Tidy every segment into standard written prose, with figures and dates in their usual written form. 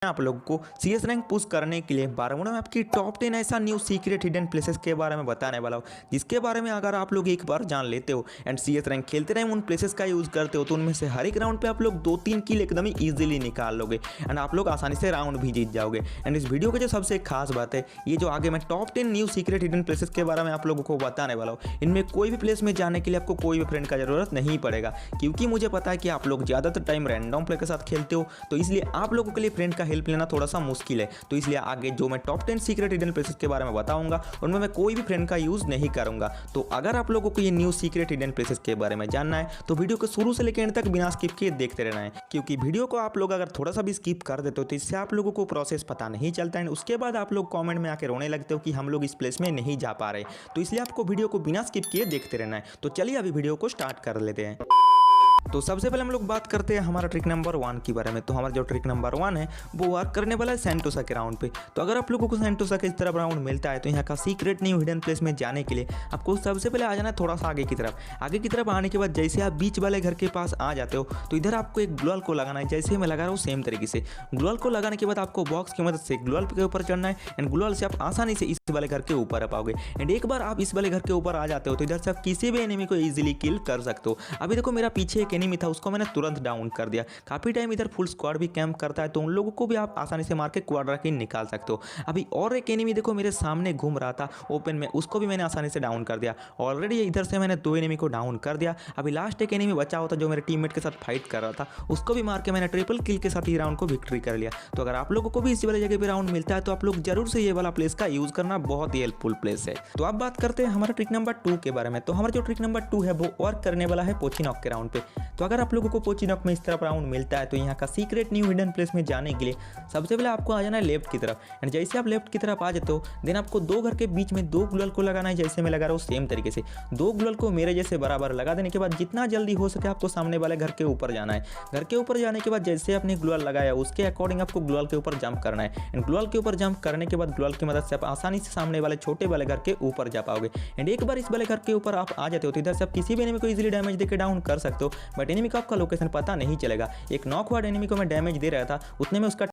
आप लोगों को सीएस रैंक पुश करने के लिए 12 में आपकी टॉप 10 ऐसा न्यू सीक्रेट हिडन प्लेसेस के बारे में बताने वाला हूँ, जिसके बारे में अगर आप लोग एक बार जान लेते हो एंड सीएस रैंक खेलते टाइम उन प्लेसेस का यूज़ करते हो तो उनमें से हर एक राउंड पे आप लोग 2-3 किल एकदम ही ईजिली निकाल लोगे एंड आप लोग आसानी से राउंड भी जीत जाओगे। एंड इस वीडियो की जो सबसे खास बात है, ये जो आगे मैं top 10 new secret hidden places के बारे में आप लोगों को बताने वाला हूँ, इनमें कोई भी प्लेस में जाने के लिए आपको कोई भी फ्रेंड का जरूरत नहीं पड़ेगा, क्योंकि मुझे पता है कि आप लोग ज़्यादातर टाइम रैंडम प्ले के साथ खेलते हो, तो इसलिए आप लोगों के लिए फ्रेंड का हेल्प लेना थोड़ा सा मुश्किल है। तो इसलिए आगे जो मैं टॉप 10 सीक्रेट हिडन प्लेसेस के बारे में बताऊंगा उनमें मैं कोई भी फ्रेंड का यूज़ नहीं करूंगा। तो अगर आप लोगों को ये न्यू सीक्रेट हिडन प्लेसेस के बारे में जानना है तो वीडियो को शुरू से लेकर एंड तक बिना स्किप किए देखते रहना है, क्योंकि वीडियो को आप लोग अगर थोड़ा सा भी स्किप कर देते हो तो इससे आप लोगों को प्रोसेस पता नहीं चलता है। उसके बाद आप लोग कॉमेंट में आके रोने लगते हो कि हम लोग इस प्लेस में नहीं जा पा रहे, तो इसलिए आपको वीडियो को बिना स्किप किए देखते रहना है। तो चलिए अभी वीडियो को स्टार्ट कर लेते हैं। तो सबसे पहले हम लोग बात करते हैं हमारा ट्रिक नंबर 1 के बारे में। तो हमारा जो ट्रिक नंबर 1 है वो वर्क करने वाला है सेंटोसा के राउंड पे। तो अगर आप लोगों को सेंटोसा के इस तरफ राउंड मिलता है तो यहाँ का सीक्रेट न्यू हिडन प्लेस में जाने के लिए आपको सबसे पहले आ जाना है थोड़ा सा आगे की तरफ। आगे की तरफ आने के बाद जैसे आप बीच वाले घर के पास आ जाते हो तो इधर आपको एक ग्लोअल को लगाना है, जैसे मैं लगा रहा हूँ सेम तरीके से। ग्लोअल को लगाने के बाद आपको बॉक्स की मदद से ग्लोअल के ऊपर चढ़ना है एंड ग्लोअल से आप आसानी से इस वाले घर के ऊपर आ पाओगे। एंड एक बार आप इस वाले घर के ऊपर आ जाते हो तो इधर से आप किसी भी एनिमी को ईजिली किल कर सकते हो। अभी देखो मेरा पीछे एक एनिमी था, उसको मैंने तुरंत डाउन कर दिया। काफी टाइम इधर फुल स्क्वाड भी कैंप करता है तो उन लोगों को भी आप आसानी से मार के क्वाड्रा किल निकाल सकते हो। अभी और एक एनिमी देखो मेरे सामने घूम रहा था ओपन में, उसको भी मैंने आसानी से डाउन कर दिया। ऑलरेडी इधर से मैंने 2 एनिमी को डाउन कर दिया। अभी लास्ट एक एनिमी बचा होता जो मेरे टीममेट के साथ फाइट कर रहा था, उसको भी मार के मैंने ट्रिपल किल के साथ ही राउंड को विक्ट्री कर लिया। तो अगर आप लोगों को भी इसी वाली जगह पे राउंड मिलता है तो आप लोग जरूर से ये वाला प्लेस का यूज करना, बहुत ही हेल्पफुल प्लेस है। तो अब बात करते हैं हमारा ट्रिक नंबर 2 के बारे में। तो हमारा जो ट्रिक नंबर 2 है वो वर्क करने वाला है पोचिनॉक के राउंड पे। तो अगर आप लोगों को पोचिनॉक में इस तरफ राउंड मिलता है तो यहाँ का सीक्रेट न्यू हिडन प्लेस में जाने के लिए सबसे पहले आपको आ जाना है लेफ्ट की तरफ। एंड जैसे आप लेफ्ट की तरफ आ जाते हो देन आपको 2 घर के बीच में 2 ग्लोअल को लगाना है, जैसे मैं लगा रहा हूँ सेम तरीके से। 2 ग्लोअल को मेरे जैसे बराबर लगा देने के बाद जितना जल्दी हो सके आपको सामने वाले घर के ऊपर जाना है। घर के ऊपर जाने के बाद जैसे आपने ग्लोअल लगाया उसके अकॉर्डिंग आपको ग्लोअल के ऊपर जंप करना है। एंड ग्लोअल के ऊपर जंप करने के बाद ग्लोअल की मदद से आप आसानी से सामने वाले छोटे वाले घर के ऊपर जा पाओगे। एंड एक बार इस वाले घर के ऊपर आप आ जाते हो तो इधर से आप किसी भी एनिमी को इजीली डैमेज देकर डाउन कर सकते हो, बट एनिमी का आपका लोकेशन पता नहीं चलेगा। एक नॉक वार्ड एनिमी को मैं डैमेज दे रहा था, उतने में उसका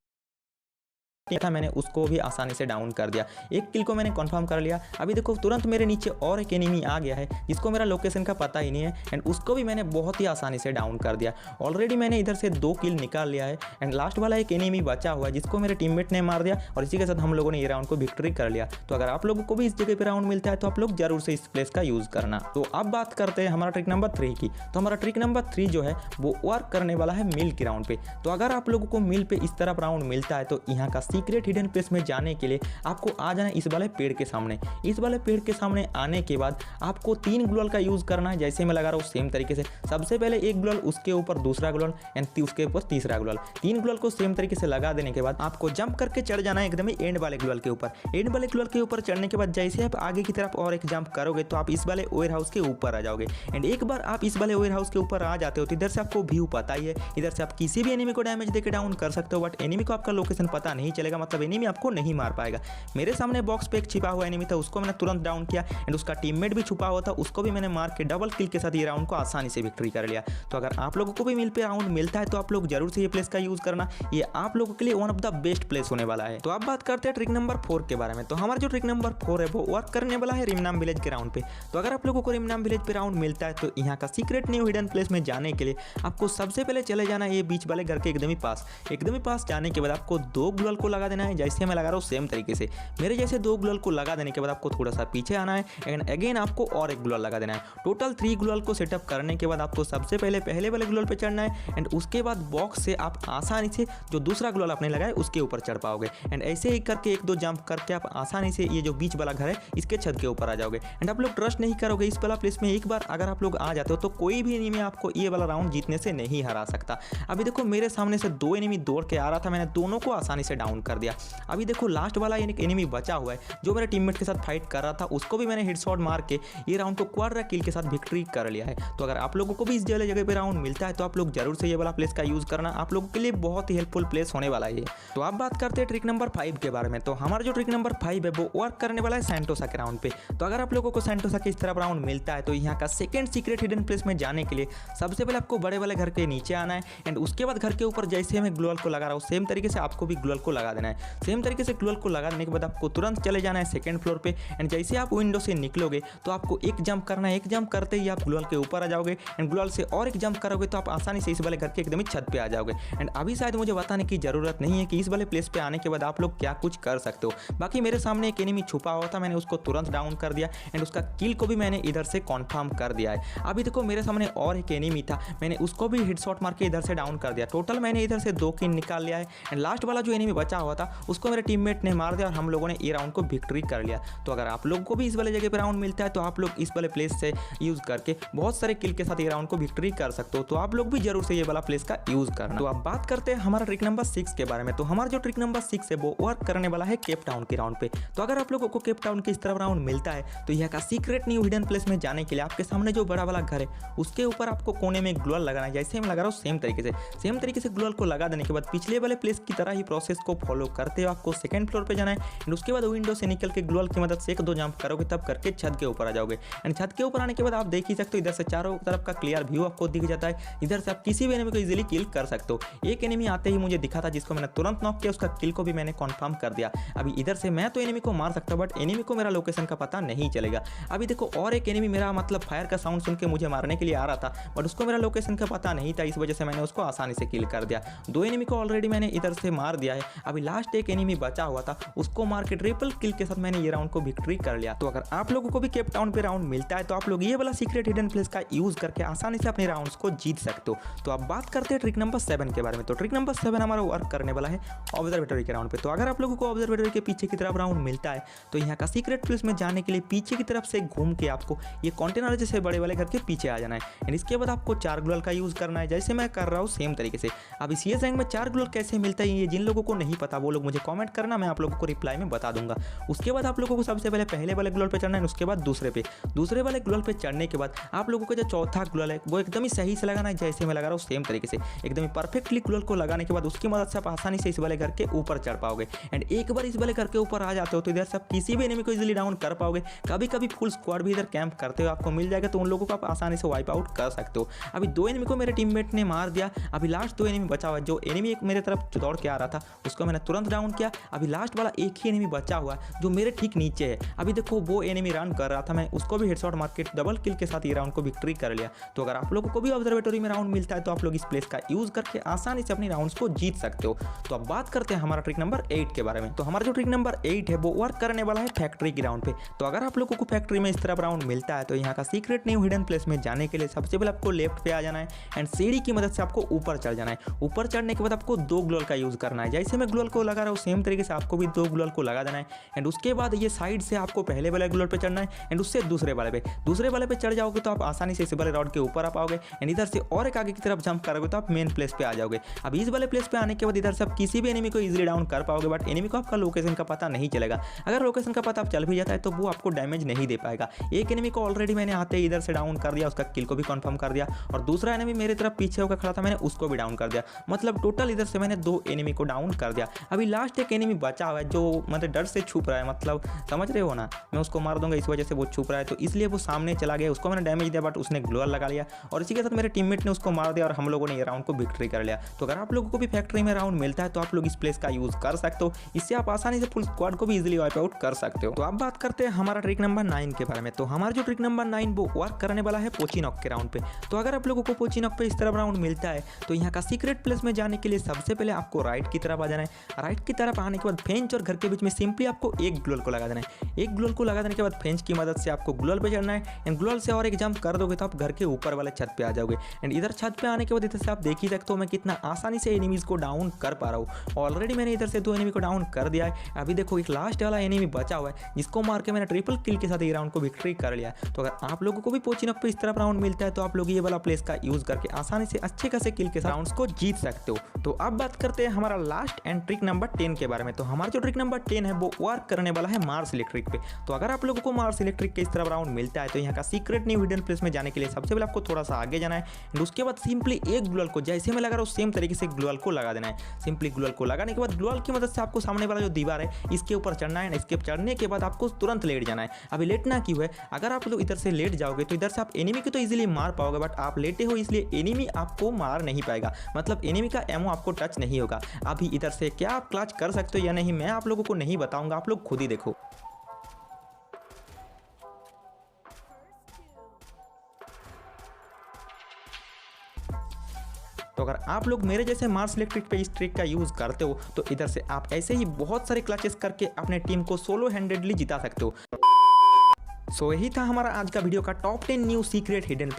था, मैंने उसको भी आसानी से डाउन कर दिया। एक किल को मैंने कंफर्म कर लिया। अभी देखो तुरंत मेरे नीचे और एक एनिमी आ गया है जिसको मेरा लोकेशन का पता ही नहीं है एंड उसको भी मैंने बहुत ही आसानी से डाउन कर दिया। ऑलरेडी मैंने इधर से 2 किल निकाल लिया है एंड लास्ट वाला एक एनिमी बचा हुआ है जिसको मेरे टीममेट ने मार दिया और इसी के साथ हम लोगों ने ये राउंड को विक्ट्री कर लिया। तो अगर आप लोगों को भी इस जगह पे राउंड मिलता है तो आप लोग जरूर से इस प्लेस का यूज करना। तो अब बात करते हैं हमारा ट्रिक नंबर 3 की। तो हमारा ट्रिक नंबर 3 जो है वो वर्क करने वाला है मिल के राउंड पे। तो अगर आप लोगों को मिल पे इस तरफ राउंड मिलता है तो यहाँ का सीक्रेट हिडन प्लेस में जाने के लिए आपको आ जाना है इस वाले पेड़ के सामने। इस वाले पेड़ के सामने आने के बाद आपको 3 ग्लोअल का यूज करना है, जैसे मैं लगा रहा हूँ सेम तरीके से। सबसे पहले एक ग्लोअल, उसके ऊपर दूसरा ग्लोअल एंड उसके ऊपर तीसरा ग्लोअल। 3 ग्लोअल को सेम तरीके से लगा देने के बाद आपको जंप करके चढ़ जाना है एकदम ही एंड वाले ग्लोअल के ऊपर। एंड वाले ग्लोअल के ऊपर चढ़ने के बाद जैसे आप आगे की तरफ और एक जंप करोगे तो आप इस वाले वेयर हाउस के ऊपर आ जाओगे। एंड एक बार आप इस वाले वेयर हाउस के ऊपर आ जाते हो तो इधर से आपको व्यू पता ही है, इधर से आप किसी भी एनिमी को डैमेज देकर डाउन कर सकते हो, बट एनिमी को आपका लोकेशन पता नहीं चलेगा, मतलब एनिमी आपको नहीं मार पाएगा। मेरे सामने बॉक्स पे एक छिपा हुआ एनिमी था, उसको मैंने तुरंत डाउन किया एंड उसका टीममेट भी छुपा हुआ था, उसको भी मैंने मार के डबल किल के साथ ये राउंड को आसानी से विक्ट्री कर लिया। तो अगर आप लोगों को भी मिल पे राउंड मिलता है तो आप लोग जरूर से ये प्लेस का यूज करना, ये आप लोगों के लिए one of the best place होने वाला है। तो अब बात करते हैं ट्रिक नंबर 4 के बारे में। तो हमारा जो ट्रिक नंबर 4 है वो वर्क करने वाला है रिमनाम विलेज के राउंड पे। तो अगर आप लोगों को रिमनाम विलेज पे राउंड मिलता है तो यहाँ का सीक्रेट न्यू हिडन प्लेस में जाने के लिए आपको सबसे पहले चले जाना है ये बीच वाले घर के एकदम ही पास। एकदम ही पास जाने के बाद आपको 2 ग्लोअल को लगा देना है, जैसे मैं लगा रहा हूँ सेम तरीके से। मेरे जैसे 2 ग्लोअल को लगा देने के बाद आपको थोड़ा सा पीछे आना है एंड अगेन आपको और एक ग्लोअल लगा देना है। टोटल 3 ग्लोअल को सेटअप करने के बाद आपको सबसे पहले वाले ग्लोअल पे चढ़ना है एंड उसके बाद बॉक्स से आप आसानी से जो दूसरा ग्लोअल आपने लगाया उसके ऊपर चढ़ पाओगे। एंड ऐसे ही करके 1-2 जंप करके आप आसानी से ये जो बीच वाला घर है इसके छत के ऊपर आ जाओगे। एंड आप लोग ट्रस्ट नहीं करोगे, इस वाला प्लेस में एक बार अगर आप लोग आ जाते हो तो कोई भी एनिमी आपको ये वाला राउंड जीतने से नहीं हरा सकता। अभी देखो मेरे सामने से 2 एनिमी दौड़ के आ रहा था, मैंने दोनों को आसानी से डाउन डाउन कर दिया। अभी देखो लास्ट वाला एनिमी बचा हुआ है जो मेरे टीममेट के साथ फाइट कर रहा था, उसको भी मैंने हेडशॉट मार के ये राउंड को क्वाड्रा किल के साथ विक्ट्री कर लिया है। तो अगर आप लोगों को भी इस वाले जगह पे राउंड मिलता है तो आप लोग जरूर से ये वाला प्लेस का यूज करना, आप लोगों के लिए बहुत ही हेल्पफुल प्लेस होने वाला है। तो आप बात करते हैं ट्रिक नंबर 5 के बारे में। तो हमारा जो ट्रिक नंबर 5 है वो वर्क करने वाला है सैंटोसा के राउंड पे। तो अगर आप लोगों को सैंटोसा के इस तरफ राउंड मिलता है तो यहाँ का सेकंड सीक्रेट हिडन प्लेस में जाने के लिए सबसे पहले आपको बड़े वाले घर के नीचे आना है एंड उसके बाद घर के ऊपर जैसे मैं ग्लोअल को लगा रहा हूँ सेम तरीके से आपको भी ग्लोअल को लगा देना है। सेम तरीके से ग्लोअल को लगा देने के बाद आपको तुरंत चले जाना है सेकंड फ्लोर पे एंड जैसे आप विंडो से निकलोगे तो आपको एक जंप करना है। एक जंप करते ही आप ग्लोअल के ऊपर आ जाओगे एंड ग्लोअल से और एक जंप करोगे तो आप आसानी से इस वाले घर के एकदम ही छत पे आ जाओगे। एंड अभी शायद मुझे बताने की जरूरत नहीं है कि इस वाले प्लेस पे आने के बाद आप लोग क्या कुछ कर सकते हो। बाकी मेरे सामने एक एनिमी छुपा हुआ था, मैंने उसको तुरंत डाउन कर दिया एंड उसका किल को भी मैंने इधर से कन्फर्म कर दिया है। अभी देखो मेरे सामने और एक एनिमी था, मैंने उसको भी हेडशॉट मार के इधर से डाउन कर दिया। टोटल मैंने इधर से 2 किल निकाल लिया है एंड लास्ट वाला जो एनिमी बचा हुआ था उसको मेरे टीममेट ने मार दिया और हम लोगों ने ये राउंड को विक्ट्री कर लिया। तो अगर आप लोगों को भी इस वाले जगह पे राउंड मिलता है तो आप लोग इस वाले प्लेस से यूज करके बहुत सारे किल के साथ ये राउंड को विक्ट्री कर सकते हो। तो आप लोग भी जरूर से ये वाला प्लेस का यूज करना। तो अब बात करते हैं हमारा ट्रिक नंबर 6 के बारे में। तो हमारा जो ट्रिक नंबर 6 है वो वर्क करने वाला है केप टाउन के राउंड पे। तो अगर आप लोगों को केप टाउन की इस तरफ राउंड मिलता है तो यह का सीक्रेट न्यू हिडन प्लेस में जाने के लिए आपके सामने जो बड़ा वाला घर है उसके ऊपर आपको कोने में ग्लोअल लगाना है। जैसे मैं लगा रहा हूँ सेम तरीके से ग्लोअल को लगा देने के बाद पिछले वाले प्लेस की तरह ही प्रोसेस को फॉलो करते हुए आपको सेकंड फ्लोर पे जाना है एंड उसके बाद विंडो से निकल के ग्लोअल की मदद से 1-2 जंप करोगे तब करके छत के ऊपर आ जाओगे। एंड छत के ऊपर आने के बाद आप देख ही सकते हो इधर से चारों तरफ का क्लियर व्यू आपको दिख जाता है। इधर से आप किसी भी एनिमी को इजीली किल कर सकते हो। एक एनिमी आते ही मुझे दिखा था जिसको मैंने तुरंत नॉक किया, उसका किल को भी मैंने कंफर्म कर दिया। अभी इधर से मैं तो एनिमी को मार सकता हूं बट एनिमी को मेरा लोकेशन का पता नहीं चलेगा। अभी देखो और एक एनिमी मेरा मतलब फायर का साउंड सुन के मुझे मारने के लिए आ रहा था बट उसको मेरा लोकेशन का पता नहीं था, इस वजह से मैंने उसको आसानी से किल कर दिया। 2 एनिमी को ऑलरेडी मैंने इधर से मार दिया है। अभी लास्ट एक एनिमी बचा हुआ था, उसको मार के ट्रिपल किल के साथ मैंने ये राउंड को विक्ट्री कर लिया। तो अगर आप लोगों को भी केप टाउन पे राउंड मिलता है तो आप लोग ये वाला सीक्रेट हिडन प्लेस का यूज करके आसानी से अपने राउंड्स को जीत सकते हो। तो अब बात करते हैं ट्रिक नंबर 7 के बारे में। तो ट्रिक नंबर 7 हमारा वर्क करने वाला है ऑब्जर्वेटरी के राउंड पे। तो अगर आप लोगों को ऑब्जर्वेटरी के पीछे की तरफ राउंड मिलता है तो यहाँ का सीक्रेट प्लेस में जाने के लिए पीछे की तरफ से घूम के आपको ये कंटेनर जैसे बड़े वाले घर के पीछे आ जाना है एंड इसके बाद आपको 4 ग्लोअल का यूज करना है जैसे मैं कर रहा हूँ सेम तरीके से। अब इस रैंक में 4 ग्लोअल कैसे मिलता है ये जिन लोगों को नहीं पता वो लोग मुझे कमेंट करना, मैं आप लोगों को रिप्लाई में बता दूंगा। उसके बाद आप लोगों को सबसे पहले वाले ग्लोअल पे चढ़ना है, उसके बाद दूसरे वाले ग्लोअल पे चढ़ने के बाद आप लोगों को जो चौथा ग्लोअल है वो एकदम ही सही से लगाना है जैसे मैं लगा रहा हूँ सेम तरीके से एकदम ही परफेक्टली ग्लोअल को लगाने के बाद उसकी मदद से आप आसानी से इस वाले घर के ऊपर चढ़ पाओगे। एंड एक बार इस वाले घर के ऊपर आ जाते हो तो इधर से आप किसी भी एनिमी को इजीली डाउन कर पाओगे। कभी कभी फुल स्क्वाड भी इधर कैंप करते हुए आपको मिल जाएगा तो उन लोगों को आप आसानी से वाइप आउट कर सकते हो। अभी 2 एनिमी को मेरे टीममेट ने मार दिया। अभी लास्ट 2 एनिमी बचा हुआ है। जो एनिमी एक मेरे तरफ दौड़ के आ रहा था उसको मैंने तुरंत डाउन किया। अभी लास्ट वाला एक ही एनिमी बचा हुआ है जो मेरे ठीक नीचे है। अभी देखो वो एनिमी रन कर रहा था, मैं उसको भी हेडशॉट मार के डबल किल के साथ ये राउंड को विक्ट्री कर लिया। तो अगर आप लोगों को भी ऑब्जर्वेटरी में राउंड मिलता है तो आप लोग इस प्लेस का यूज करके आसानी से अपनी राउंड्स को जीत सकते हो। तो अब बात करते हैं हमारा ट्रिक नंबर 8 के बारे में। तो हमारा जो ट्रिक नंबर 8 है वो वर्क करने वाला है फैक्ट्री की राउंड पे। तो अगर आप लोगों को फैक्ट्री में इस तरफ राउंड मिलता है तो यहाँ का सीक्रेट न्यू हिडन प्लेस में जाने के लिए सबसे पहले आपको लेफ्ट पे आ जाना है एंड सीढ़ी की मदद से आपको ऊपर चढ़ जाना है। ऊपर चढ़ने के बाद आपको 2 ग्लोअल का यूज करना है। जैसे मैं ग्लोअल को लगा रहा हूँ सेम तरीके से आपको भी 2 ग्लोअल को लगा देना है एंड उसके बाद ये साइड से आपको पहले वाले ग्लोअल पे चढ़ना है एंड उससे दूसरे वाले पे चढ़ जाओगे तो आप आसानी से इस वाले रॉड के ऊपर आ पाओगे एंड इधर से और एक आगे की तरफ जंप करोगे तो आप मेन प्लेस पे आ जाओगे। अब इस वाले प्लेस पे आने के बाद इधर से आप किसी भी एनिमी को इजीली डाउन कर पाओगे बट एनिमी को आपका लोकेशन का पता नहीं चलेगा। अगर लोकेशन का पता आप चल भी जाता है तो वो आपको डैमेज नहीं दे पाएगा। एक एनिमी को ऑलरेडी मैंने आते ही इधर से डाउन कर दिया, उसका किल को भी कंफर्म कर दिया और दूसरा एनिमी मेरे तरफ पीछे होकर खड़ा था, मैंने उसको भी डाउन कर दिया। मतलब टोटल इधर से मैंने 2 एनिमी को डाउन कर दिया। अभी लास्ट एक एनिमी बचा हुआ है जो मतलब डर से छुप रहा है, मतलब समझ रहे हो ना, मैं उसको मार दूंगा इस वजह से वो छुप रहा है तो इसलिए वो सामने चला गया। उसको मैंने डैमेज दिया बट उसने ग्लोअल लगा लिया और इसी के साथ मेरे टीममेट ने उसको मार दिया और हम लोगों ने ये राउंड को विक्ट्री कर लिया। तो अगर आप लोगों को भी फैक्ट्री में राउंड मिलता है तो आप लोग इस प्लेस का यूज कर सकते हो। इससे आप आसानी से फुल स्क्वाड को भी इजीली वाइप आउट कर सकते हो। तो अब बात करते हैं हमारा ट्रिक नंबर 9 के बारे में। तो हमारा जो ट्रिक नंबर 9 वो वर्क करने वाला है पोचिनॉक के राउंड पे। तो अगर आप लोगों को पोचिनॉक पे इस तरफ राउंड मिलता है तो यहाँ का सीक्रेट प्लेस में जाने के लिए सबसे पहले आपको राइट की तरफ आ जाना है। राइट की तरफ आने के बाद फेंच और घर के बीच में सिंपली आपको एक ग्लोअल को लगा देना है। एक ग्लोअल को लगा देने के बाद फेंच की मदद से आपको ग्लोअल पे चढ़ना है एंड ग्लोअल से और एक जंप कर दोगे तो आप घर के ऊपर वाले छत पे आ जाओगे। एंड इधर छत पे आने के बाद इधर से आप देख ही सकते हो मैं कितना आसानी से एनिमीज को डाउन कर पा रहा हूँ। ऑलरेडी मैंने इधर से 2 एनिमी को डाउन कर दिया है। अभी देखो एक लास्ट वाला एनिमी बचा हुआ है जिसको मार के मैंने ट्रिपल किल के साथ ये राउंड को विक्ट्री कर लिया। तो अगर आप लोगों को भी पोचिनॉक पे इस तरफ राउंड मिलता है तो आप लोग ये वाला प्लेस का यूज करके आसानी से अच्छे खासे किल के साथ राउंड्स को जीत सकते हो। तो अब बात करते हैं हमारा लास्ट एंड ट्रिक नंबर 10 के बारे में। तो हमारा जो ट्रिक नंबर 10 है वो वर्क करने वाला है मार्स इलेक्ट्रिक पे। तो अगर आप लोगों को मार्स इलेक्ट्रिक के इस तरह राउंड मिलता है तो यहाँ का सीक्रेट न्यू हिडन प्लेस में जाने के लिए सबसे पहले आपको थोड़ा सा आगे जाना है एंड उसके बाद सिंपली एक ग्लूअल को जैसे मैं लगा रहा हूँ सेम तरीके से ग्लूअल को लगा देना है। सिंपली ग्लूअल को लगाने के बाद ग्लूअल की मदद से आपको सामने वाला जो दीवार है इसके ऊपर चढ़ना है। इसके चढ़ने के बाद आपको तुरंत लेट जाना है। अभी लेटना क्यों है, अगर आप लोग इधर से लेट जाओगे तो इधर से आप एनिमी को तो इजीली मार पाओगे, बट आप लेटे हो इसलिए एनिमी आपको मार नहीं पाएगा, मतलब एनिमी का एमो आपको टच नहीं होगा। अभी इधर से क्या आप क्लच कर सकते हो या नहीं मैं आप लोगों को नहीं बताऊंगा, आप लोग खुद ही देखो। तो अगर आप लोग मेरे जैसे मार्स इलेक्ट्रिक पे इस ट्रिक का यूज़ करते हो तो इधर से आप ऐसे ही बहुत सारे क्लचेस करके अपने टीम को सोलो हैंडेडली जिता सकते हो। सो यही था हमारा आज का वीडियो का top 10 new secret hidden place.